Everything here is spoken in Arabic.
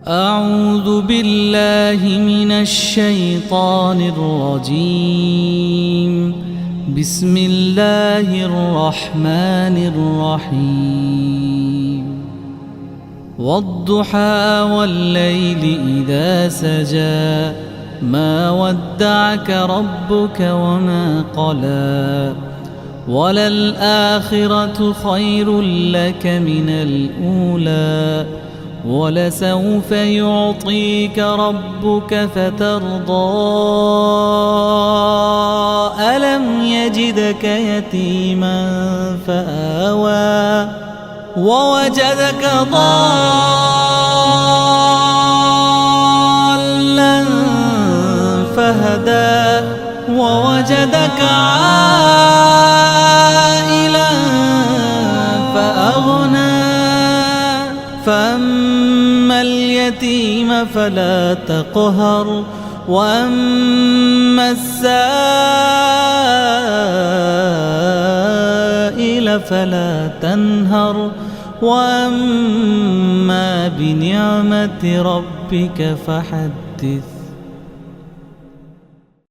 أعوذ بالله من الشيطان الرجيم. بسم الله الرحمن الرحيم. والضحى والليل إذا سجى ما ودعك ربك وما قلى وللآخرة خير لك من الأولى ولسوف يعطيك ربك فترضى ألم يجدك يتيما فآوى ووجدك ضالا فهدى ووجدك عائلا فأغنى فأما اليتيم فلا تقهر وأما السائل فلا تنهر وأما بنعمة ربك فحدث.